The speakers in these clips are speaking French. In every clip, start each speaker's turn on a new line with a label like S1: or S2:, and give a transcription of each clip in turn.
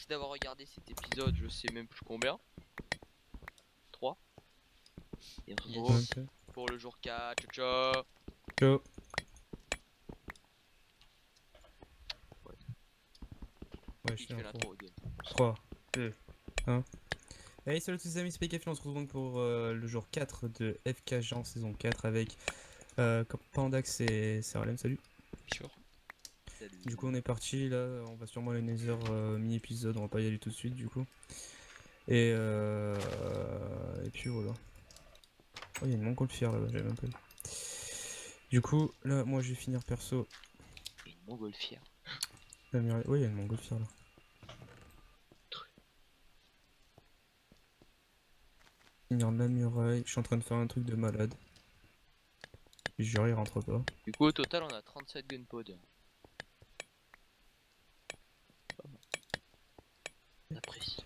S1: Merci d'avoir regardé cet épisode, je sais même plus combien. 3. Et on se retrouve
S2: Ok.
S1: pour le jour 4. Ciao ciao.
S2: Ciao. Ouais, je
S1: Qui
S2: fais
S1: fait
S2: l'intro.
S1: l'intro game.
S2: 3, 2, 1. Hey, salut tous les amis, c'est PKF, on se retrouve donc pour le jour 4 de FK Jean saison 4 avec Pandax et Seralem, salut.
S3: Sure.
S1: Salut.
S2: Du coup on est parti, là on va sûrement aller Nether mini-épisode, on va pas y aller tout de suite du coup. Et puis voilà. Oh, il y a une montgolfière là-bas, j'avais même pas vu. Du coup, là moi je vais finir perso
S1: Et une montgolfière.
S2: la muraille. Ouais, il y a une montgolfière là. Finir la muraille, je suis en train de faire un truc de malade. Je jure, il rentre pas.
S1: Du coup au total on a 37 gunpowder. Pas mal. J'apprécie.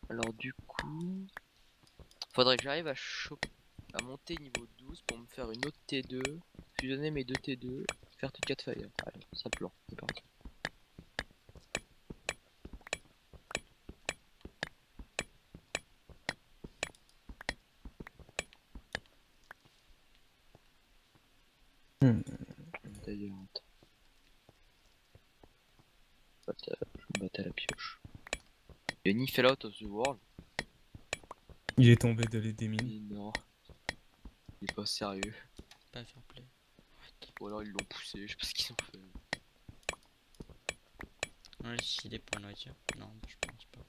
S1: Alors du coup... Faudrait que j'arrive à monter niveau 12 pour me faire une autre T2. Fusionner mes deux T2. Faire T4 fire. Allez, ça plan. C'est parti. D'ailleurs, attends. Je me battais à la pioche. Yoni fell out of the world.
S2: Il est tombé de des mines.
S1: Mais non. Il est pas sérieux.
S3: Pas fair play.
S1: Ou alors ils l'ont poussé, je sais pas ce qu'ils ont fait.
S3: Ouais, si des points de nourriture. Non, je pense pas.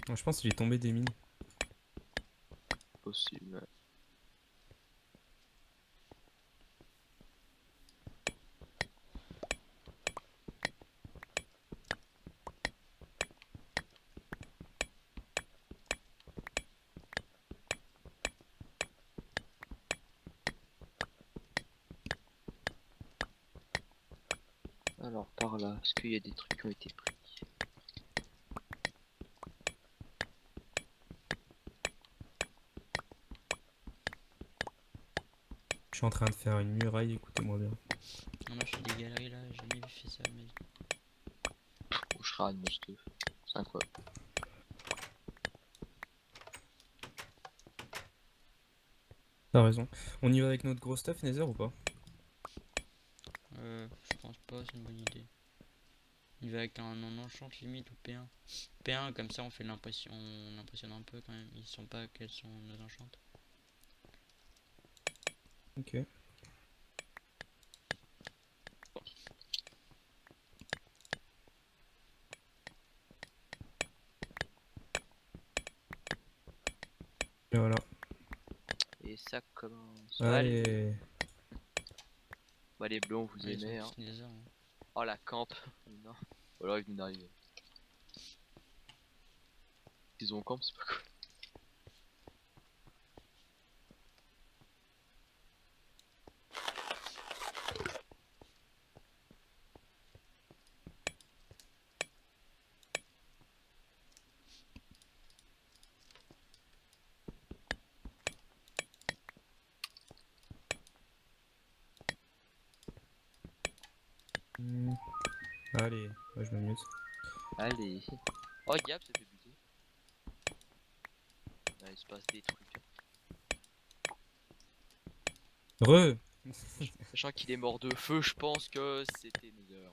S2: Non, je pense qu'il est tombé des mines.
S1: Possible. Alors par là, est-ce qu'il y a des trucs qui ont été pris?
S2: Je suis en train de faire une muraille, écoutez-moi bien.
S3: Non, moi je fais des galeries là, j'ai jamais vu fait ça, mais.
S1: Oh, Shrine, mon stuff. C'est incroyable.
S2: T'as raison. On y va avec notre gros stuff Nether ou pas?
S3: Je pense pas, c'est une bonne idée. Il va avec un non-enchant limite ou P1. P1, comme ça on fait l'impression. On impressionne un peu quand même. Ils sont pas quels sont nos enchantes.
S2: Ok. Et voilà.
S1: Et ça commence.
S2: Allez.
S1: Bah les bleus on vous
S3: Ouais, ils
S1: aimait
S3: ont
S1: hein.
S3: tous des armes.
S1: Oh la camp. Non. Ou alors ils venaient d'arriver. Ils ont camp, c'est pas cool.
S2: Allez. Ouais, je me mute.
S1: Allez. Oh Gap ça fait buter. Là, il se passe des trucs.
S2: Re.
S1: Sachant qu'il est mort de feu, je pense que c'était Nether.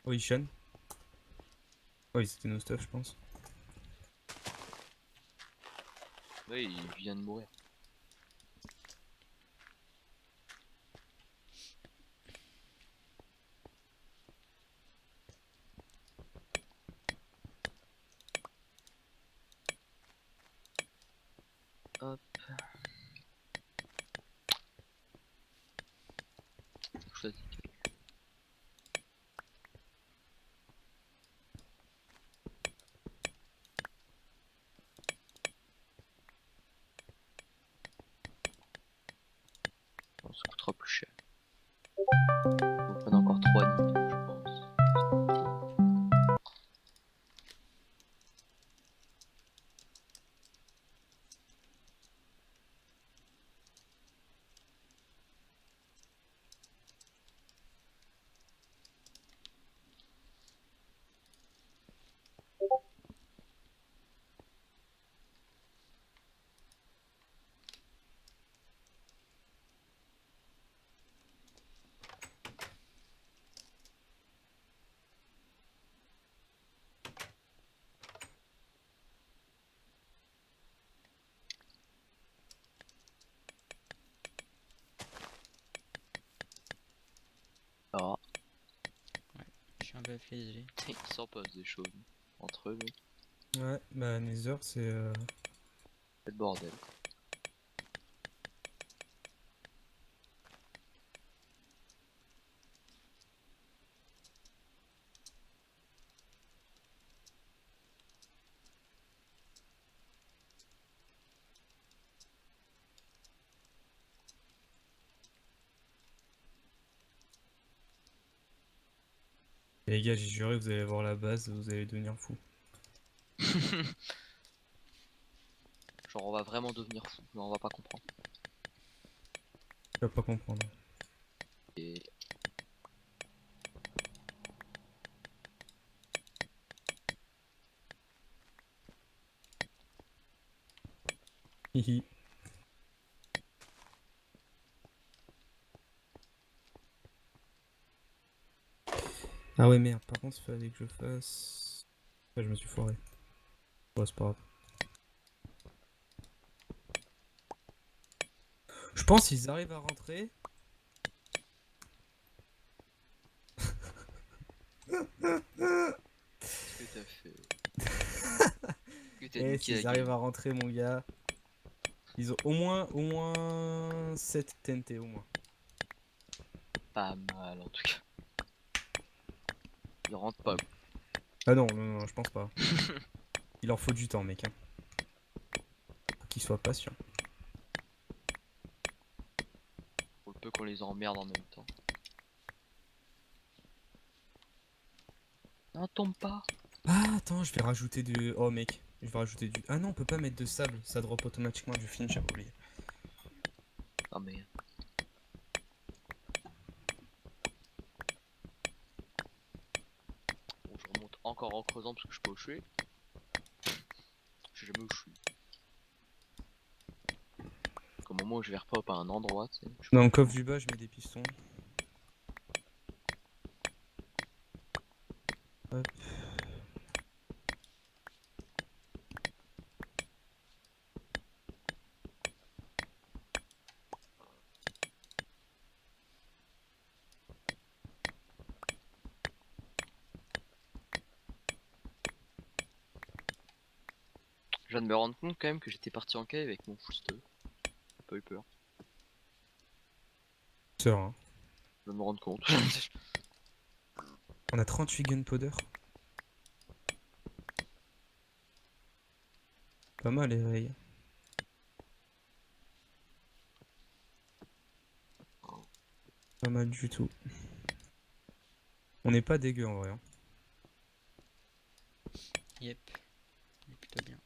S2: Oh, Ishan. Oh, c'était nos stuff, je pense.
S1: Ouais, il vient de mourir. Hop. Choisis. Bon, ça coûtera plus cher. On prend encore 3 niveaux, je pense. Ah,
S3: Je suis un peu affligé.
S1: ils s'en passent des choses entre eux, mec.
S2: Ouais, bah Nether c'est...
S1: C'est le bordel.
S2: Et les gars, j'ai juré que vous allez voir la base, vous allez devenir fou.
S1: Genre, on va vraiment devenir fou, mais on va pas comprendre.
S2: Tu vas pas comprendre.
S1: Et
S2: Hihi. Ah ouais merde, par contre il fallait que je fasse... Ah, je me suis foiré. Ouais, c'est pas grave. Je pense qu'ils arrivent à rentrer.
S1: qu'est-ce que t'as fait? Que t'as
S2: Et
S1: niqué la
S2: s'ils arrivent
S1: game.
S2: à rentrer mon gars, ils ont au moins 7 TNT au moins.
S1: Pas mal en tout cas. Il rentre pas.
S2: Ah non, non, non, je pense pas. Il leur faut du temps mec. Hein. Faut qu'ils soient patients.
S1: Pour le peu qu'on les emmerde en même temps. Non, tombe pas.
S2: Ah attends, je vais rajouter du... Oh mec, je vais rajouter du... Ah non, on peut pas mettre de sable, ça drop automatiquement du film, j'avais oublié.
S1: Non mais. Bon, je remonte encore en creusant parce que je peux hocher. Je sais jamais où je suis. Au moment où je vais repop à un endroit, tu sais.
S2: Dans le coffre du bas, je mets des pistons. Hop.
S1: Je viens de me rendre compte quand même que j'étais parti en cave avec mon fousteux. J'ai pas eu peur.
S2: Serein.
S1: Je viens de me rendre compte.
S2: On a 38 gunpowder. Pas mal les rails. Pas mal du tout. On n'est pas dégueu en vrai. Hein.
S3: Yep. Il est plutôt bien.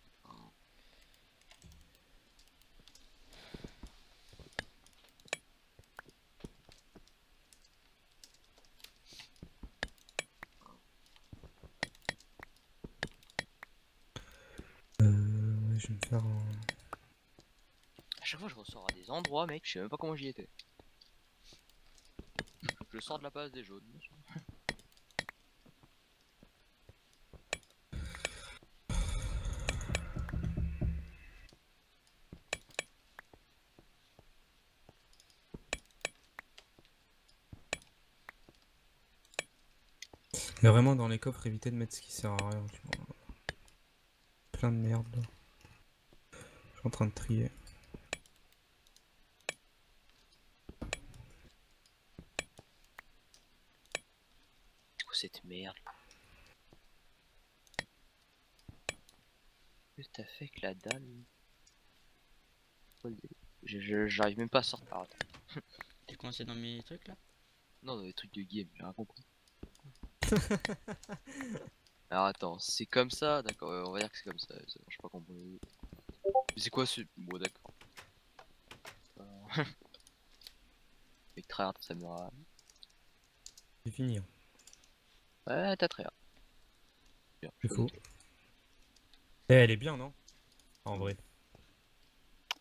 S2: Ouais, je vais me faire un...
S1: À chaque fois je ressors à des endroits mec, je sais même pas comment j'y étais. Je sors de la base des jaunes.
S2: Mais vraiment dans les coffres, évitez de mettre ce qui sert à rien. Tu vois. Plein de merde là. Je suis en train de trier.
S1: cette merde. Qu'est-ce que t'as fait avec la dalle? J'arrive même pas à sortir. Ah, attends.
S3: T'es coincé dans mes trucs là?
S1: Non, dans les trucs de game, j'ai rien compris. Alors attends, c'est comme ça, d'accord, on va dire que c'est comme ça, je sais pas compris. Mais c'est quoi ce... Bon d'accord. Avec tryhard samurai.
S2: C'est fini. Hein.
S1: Ouais, t'as tryhard. Bien,
S2: C'est
S1: je
S2: faux.
S1: connais tout.
S2: Eh, elle est bien, non? En vrai.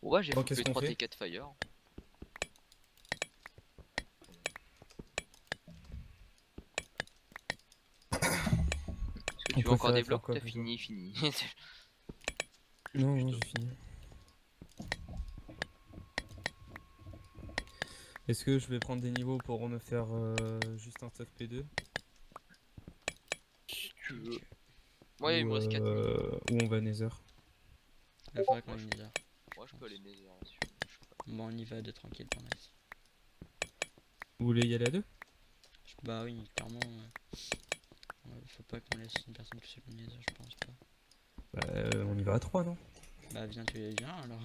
S1: Ouais, j'ai
S2: Bon,
S1: fait
S2: qu'est-ce qu'on
S1: 3
S2: fait?
S1: T4 Fire. Est-ce que
S2: On
S1: tu veux encore
S2: préférait
S1: des
S2: faire
S1: blocs ou
S2: quoi
S1: t'as
S2: plutôt?
S1: fini?
S2: Non, non,
S1: Putain.
S2: j'ai fini. Est-ce que je vais prendre des niveaux pour me faire juste un stuff P2?
S1: Si tu veux. Moi, il
S2: Ou,
S1: me reste 4 niveaux.
S2: ou on va Nether?
S3: Il faudrait qu'on
S1: Moi,
S3: ait
S1: je-
S3: une heure.
S1: Moi, je peux aller Nether là, si tu veux. Je sais pas.
S3: Bon, on y va de tranquille pour l'instant.
S2: Vous voulez y aller à deux?
S3: Bah oui, clairement. Faut pas qu'on laisse une personne tout seule au Nether, je pense pas.
S2: Bah, on y va à 3, non?
S3: Bah viens, tu viens alors.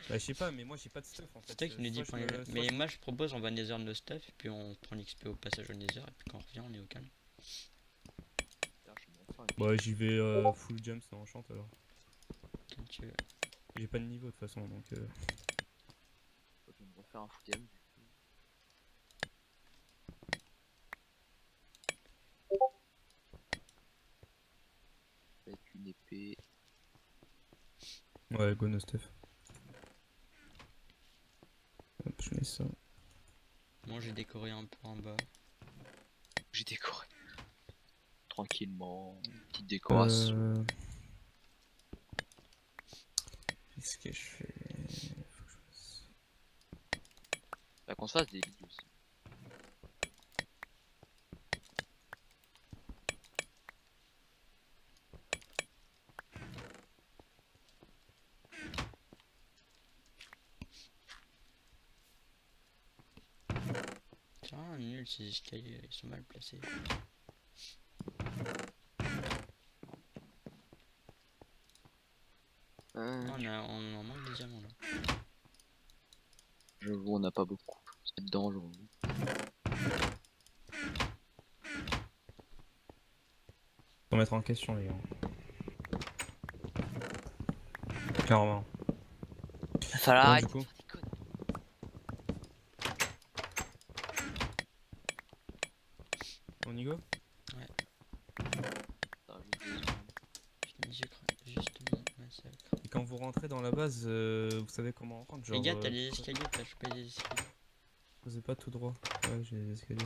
S2: Bah, je sais pas, mais moi j'ai pas de stuff en fait.
S3: C'est toi qui nous dis
S2: Soit
S3: pour
S2: je
S3: les...
S2: me- soit
S3: Mais
S2: je-
S3: moi je propose on va Nether nos stuff et puis on prend l'XP au passage au Nether et puis quand on revient on est au calme.
S1: Putain, je vais me refaire une
S2: Bah, j'y vais full jumps dans Enchant alors.
S3: Comme tu veux.
S2: J'ai pas de niveau de toute façon donc.
S1: Je vais me refaire un footgame. Avec une épée.
S2: Ouais, go no stuff. Hop, je mets ça.
S3: Moi j'ai décoré un peu en bas.
S1: J'ai décoré. Tranquillement. Une petite décoration.
S2: Qu'est-ce que je fais? Faut que je fasse-
S1: Bah, qu'on se fasse des vidéos aussi.
S3: Tiens, nul ces escaliers, ils sont mal placés. Ah, on en manque des diamants là.
S1: J'avoue, on n'a pas beaucoup. C'est dangereux.
S2: Faut mettre en question les gars. Clairement.
S1: Va falloir
S2: Bon,
S1: arrêter
S2: du coup.
S1: de faire des conneries.
S2: On y go?
S1: Putain, juste 2 secondes.
S3: Je crois juste mon massacre.
S2: Et quand vous rentrez dans la base, vous savez comment on rentre?
S3: Les
S2: Genre,
S3: gars, t'as les escaliers, t'as chopé les escaliers.
S2: vous êtes pas tout droit. Ouais, j'ai les escaliers.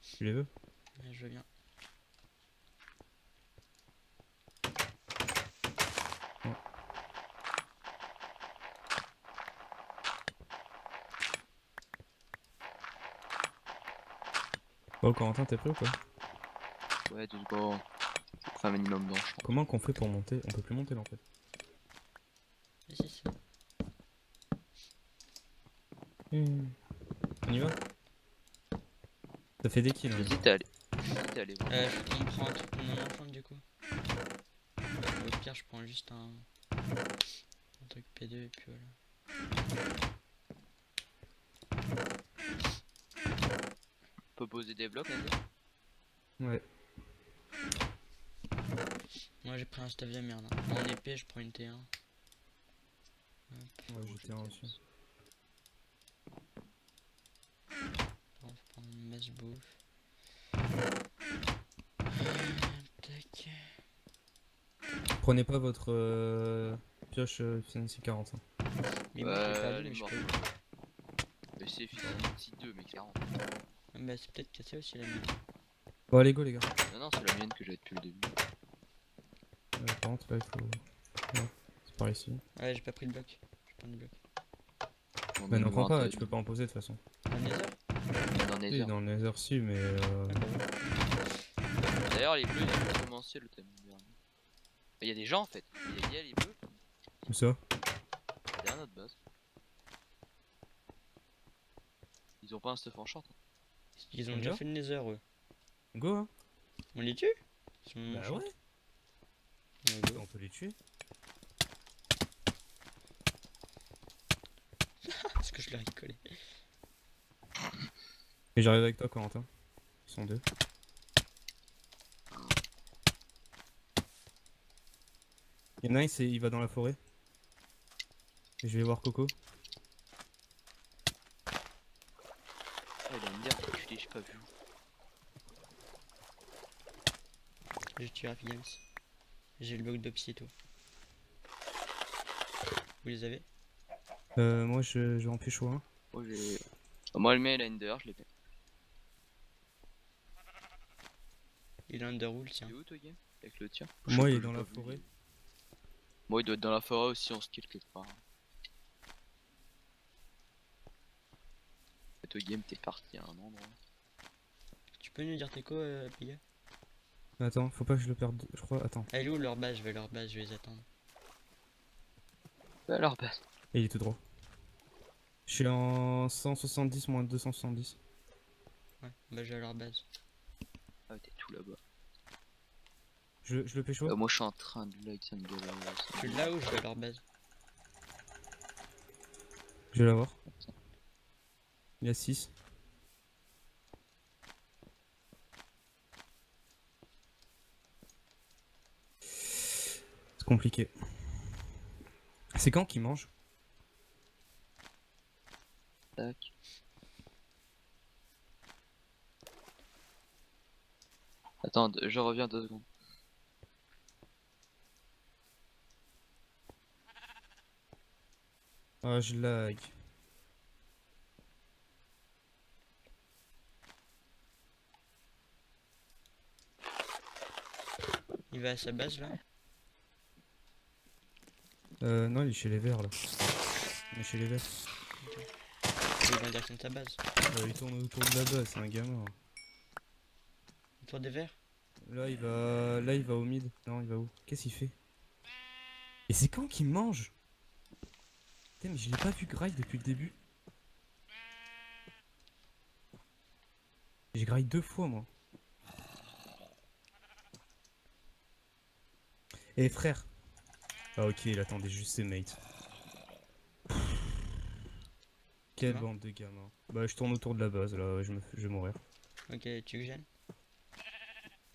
S2: Tu les veux?
S3: Ouais, je veux bien.
S2: Bon, Corentin, t'es prêt ou pas?
S1: Ouais, 2 secondes. Enfin, un minimum d'enchant.
S2: Comment qu'on fait pour monter? On peut plus monter là en fait.
S3: Et si, si.
S2: On y va? Ça fait des kills. Hein.
S1: J'hésite à aller. J'hésite à aller voir.
S3: On prend un truc non enchant du coup. Au pire, je prends juste un truc P2 et puis voilà.
S1: On peut poser des blocs, là.
S2: Ouais.
S3: Moi j'ai pris un stuff de merde. Hein. En épée, je prends une T1. Hop.
S2: Ouais, j'étais un aussi.
S3: On va prendre une masse bouffe. Tac.
S2: Prenez pas votre pioche Fancy 40. Hein.
S3: Mais moi j'ai perdu,
S1: elle est
S3: mais je
S1: morte.
S3: peux.
S1: Mais c'est Fancy 2, mais 40.
S3: Ah, bah c'est peut-être cassé aussi la mienne.
S2: Bon, allez, go les gars.
S1: Non, non, c'est la mienne que j'avais depuis le début.
S2: Par contre, là, il faut. Ouais, c'est par ici.
S3: Ouais, j'ai pas pris le bloc. Je prends le bloc.
S1: On
S2: Bah,
S1: est
S2: n'en prends pas,
S1: loin
S2: tu peux pas en poser de toute façon.
S3: Un nether.
S1: On est dans les
S2: Oui,
S1: airs.
S2: dans le Nether, si, mais.
S1: D'ailleurs, les bleus, ils ont commencé le thème dernier. Il y a des gens en fait. Il y a les bleus.
S2: Où ça?
S1: Derrière notre base. Ils ont pas un stuff en short.
S3: Ils ont
S2: On y
S3: déjà
S2: va
S3: fait le nether eux.
S2: Go, hein.
S3: On les tue? Ils sont
S2: Bah
S3: méchants.
S2: ouais,
S3: Ouais, go.
S2: on peut les tuer.
S3: Parce que je leur ai collé.
S2: Et j'arrive avec toi, Corentin. Ils sont deux. Il y en a un, il va dans la forêt. Et je vais voir Coco.
S1: Ah, il a une merde, enculé, j'ai pas vu.
S3: Je tue Raph Games. J'ai le bloc d'Opsy et tout. Vous les avez?
S2: Moi, je vais en pécho un.
S1: Moi, j'ai. Moi, le mien, il a une dehors, je l'ai fait.
S3: Il a Underwool,
S1: Il
S3: tiens.
S1: est où, toi, game? Avec le tien?
S2: Moi, il
S1: Je
S2: est
S1: sais
S2: dans
S1: pas,
S2: la
S1: j'ai pas vu.
S2: forêt.
S1: Moi, il doit être dans la forêt aussi en skill quelque part. Et toi, game, t'es parti à un endroit.
S3: Tu peux nous dire t'es quoi, Piga?
S2: Attends, faut pas que je le perde. Je crois. Attends.
S3: Ah, elle est où leur base? Je vais à leur base, je vais les attendre.
S1: Bah, alors, bah.
S2: Et il est tout droit. Je suis en 170 moins 270.
S3: Ouais, bah je vais à leur base.
S1: Ah, t'es tout là-bas.
S2: Je le pécho.
S1: Moi, je suis en train de lag, ça me galère.
S3: Je suis là où je vais à leur base?
S2: Je vais l'avoir. Il y a 6. C'est compliqué. C'est quand qu'il mange?
S1: Tac. Attends, je reviens 2 secondes.
S2: Ah, je lag.
S3: Il va à sa base là?
S2: Non, il est chez les verts là. Il est chez les verts.
S3: Il va en direction de ta base.
S2: Il tourne autour de la base, c'est un gamin.
S3: Autour des verts?
S2: Là, il va au mid. Non, il va où? Qu'est-ce qu'il fait? Et c'est quand qu'il mange? Putain, mais je l'ai pas vu grind depuis le début. J'ai grind 2 fois, moi. Eh frère. Ah ok, il attendait juste ses mates. Quelle
S3: mort
S2: bande de gamins. Bah je tourne autour de la base là, ouais, je vais mourir.
S3: Ok, tu que gênes?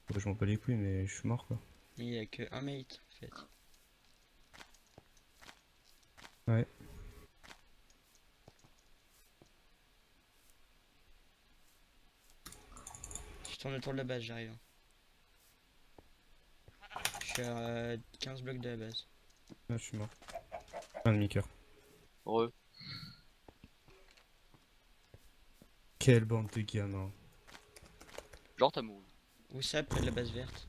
S2: Bah, je m'en bats les couilles mais je suis mort quoi.
S3: Mais il y a que un mate en fait.
S2: Ouais.
S3: Je tourne autour de la base, j'arrive. Je suis à 15 blocs de la base.
S2: Ah, je suis mort. Un demi-coeur.
S1: Re.
S2: Quelle bande de gamins.
S1: Genre, t'as mouru.
S3: Où ça, près de la base verte?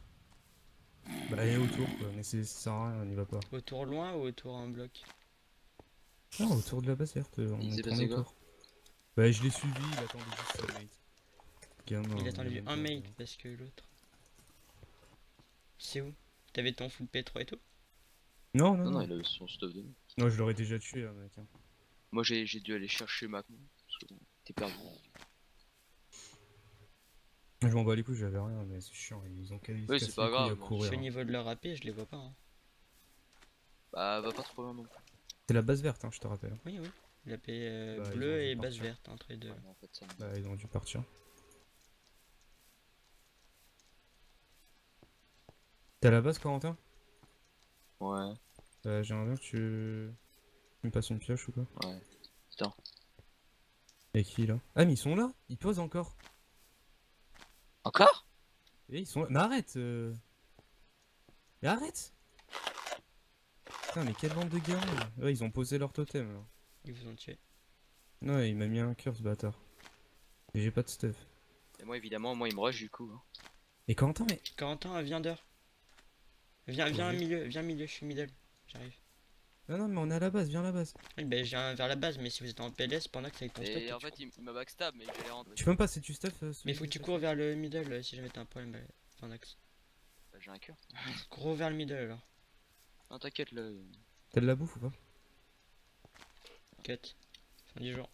S2: Bah elle est autour quoi, mais ça sert à rien, on y va pas.
S3: Autour loin ou autour un bloc?
S2: Non, autour de la base verte, on
S1: Il
S2: est
S1: s'est
S2: tourné
S1: passé quoi?
S2: autour. Bah je l'ai suivi, il attendait juste ses mates. Gamin.
S3: Il attendait
S2: même
S3: un
S2: pas,
S3: mate
S2: quoi.
S3: parce que l'autre. C'est où? T'avais ton full P3 et tout?
S2: Non,
S1: Non,
S2: non,
S1: non,
S2: non.
S1: il avait son stuff de nous.
S2: Non, je l'aurais déjà tué, hein, mec. Hein.
S1: Moi, j'ai dû aller chercher Mac. Parce que bon, t'es perdu.
S2: Je m'en bats les couilles, j'avais rien, mais c'est chiant, ils ont qu'à se
S1: Oui,
S2: casser
S1: c'est pas
S2: les couilles
S1: grave,
S2: à
S1: moi,
S3: Je
S2: courir.
S3: suis au
S2: Hein.
S3: niveau de leur AP, je les vois pas. Hein.
S1: Bah, va pas trop loin non plus.
S2: C'est la base verte, hein, je te rappelle.
S3: Oui, oui. L'AP
S2: Bah, ils ont
S3: bleue
S2: dû
S3: et base
S2: partir.
S3: verte, entre les deux.
S1: Ouais, non, en fait, ça me-
S2: Bah, ils ont dû partir. T'es à la base, Corentin?
S1: Ouais,
S2: J'aimerais bien que tu me passes une pioche ou quoi?
S1: ouais. Putain.
S2: Et qui là? Ah, mais ils sont là! Ils posent encore!
S1: Encore?
S2: Et ils sont là. Mais arrête! Mais arrête! Putain, mais quelle bande de gamins! Ouais, ils ont posé leur totem là.
S3: Ils vous ont tué.
S2: Non, il m'a mis un cœur ce bâtard. Et j'ai pas de stuff.
S1: Et moi, évidemment, moi, il me rush du coup. Hein.
S2: Et Corentin, mais.
S3: Corentin, viens d'heure. Viens au milieu, je suis middle. J'arrive.
S2: Non, non, mais on est à la base, viens à la base.
S3: Oui, bah, je viens vers la base, mais si vous êtes en PLS, pendant que c'est avec ton stuff.
S1: Et
S3: toi,
S1: en
S3: tu
S1: fait,
S3: cours.
S1: il m'a backstab, mais je vais les rendre.
S2: Tu peux me passer du stuff
S3: Mais faut que tu cours vers le middle si jamais t'as un problème. Enfin, axe.
S1: Bah, j'ai un cœur.
S3: Gros vers le middle alors.
S1: Non, t'inquiète, là.
S2: T'as de la bouffe ou pas?
S3: Cut. Fin du jour.